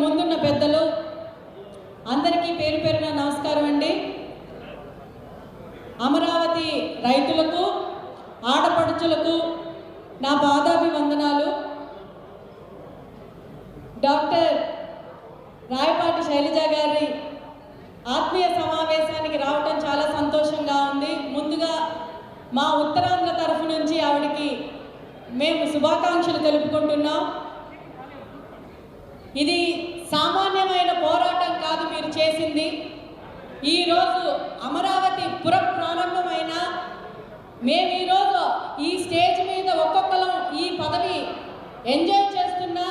ముందున్న పెద్దలు అందరికీ పేరు పేరున నమస్కారం అండి. అమరావతి రైతులకు, ఆడపడుచులకు నా పాదాభివందనాలు. డాక్టర్ రాయపాటి శైలజ గారి ఆత్మీయ సమావేశానికి రావటం చాలా సంతోషంగా ఉంది. ముందుగా మా ఉత్తరాంధ్ర తరఫు నుంచి ఆవిడకి మేము శుభాకాంక్షలు తెలుపుకుంటున్నాం. ఇది సామాన్యమైన పోరాటం కాదు మీరు చేసింది. ఈరోజు అమరావతి పురం ప్రారంభమైన మేము ఈరోజు ఈ స్టేజ్ మీద ఒక్కొక్కరం ఈ పదవి ఎంజాయ్ చేస్తున్నా,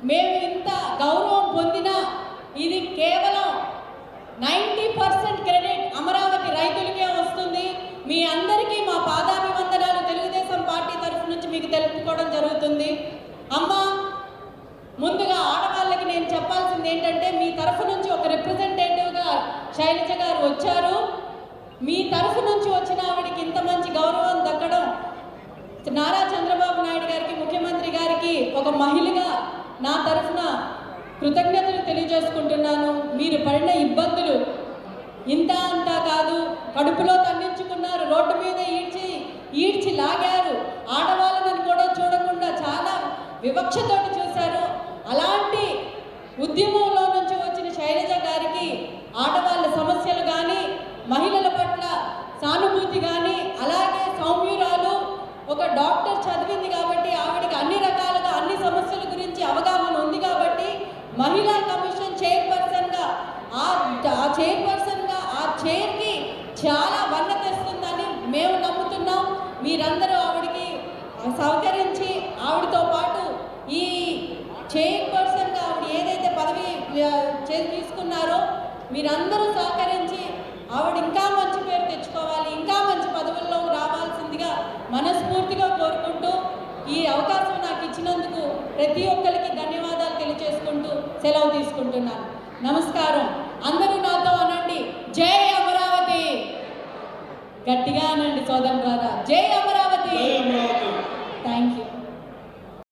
మేము ఇంత గౌరవం పొందినా ఇది కేవలం 90% క్రెడిట్ అమరావతి రైతులకే వస్తుంది. మీ అందరికీ మా పాదాభివందనాలు తెలుగుదేశం పార్టీ తరఫు నుంచి మీకు తెలుపుకోవడం జరుగుతుంది. అమ్మా, ముందుగా ఆడవాళ్ళకి నేను చెప్పాల్సింది ఏంటంటే, మీ తరఫు నుంచి ఒక రిప్రజెంటేటివ్గా శైలజ గారు వచ్చారు. మీ తరఫు నుంచి వచ్చిన ఆవిడకి ఇంత మంచి గౌరవం దక్కడం నారా చంద్రబాబు నాయుడు గారికి, ముఖ్యమంత్రి గారికి ఒక మహిళగా నా తరఫున కృతజ్ఞతలు తెలియజేసుకుంటున్నాను. మీరు పడిన ఇబ్బందులు ఇంత అంతా కాదు, కడుపులో తన్నించుకున్నారు, రోడ్డు మీద ఈడ్చి లాగారు, ఆడవాళ్ళని కూడా చూడకుండా చాలా వివక్షతోటి చూశారు. అలాంటి ఉద్యమంలో నుంచి వచ్చిన శైలజ గారికి ఆడవాళ్ళ సమస్యలు కానీ, మహిళల పట్ల సానుభూతి కానీ, అలాగే సౌమ్యురాలు, ఒక డాక్టర్ చదివింది కాబట్టి ఆవిడకి అన్ని రకాలుగా అన్ని సమస్యల గురించి అవగాహన ఉంది కాబట్టి మహిళా కమిషన్ చైర్పర్సన్గా ఆ చైర్కి చాలా వన్న తెస్తుందని మేము నమ్ముతున్నాం. మీరందరూ ఆవిడకి సహకరించి ఆవిడతో పాటు ఈ చైర్పర్సన్గా ఆవిడ ఏదైతే పదవి తీసుకున్నారో మీరందరూ సహకరించి ఆవిడ ఇంకా మంచి పేరు తెచ్చుకోవాలి, ఇంకా మంచి పదవుల్లో రావాల్సిందిగా మనస్ఫూర్తిగా కోరుకుంటూ ఈ అవకాశం నాకు ఇచ్చినందుకు ప్రతి ఒక్కరికి ధన్యవాదాలు తెలియజేసుకుంటూ సెలవు తీసుకుంటున్నాను. నమస్కారం. అందరూ నాతో అనండి, జై అమరావతి. గట్టిగా అనండి సోదరులారా, జై అమరావతి.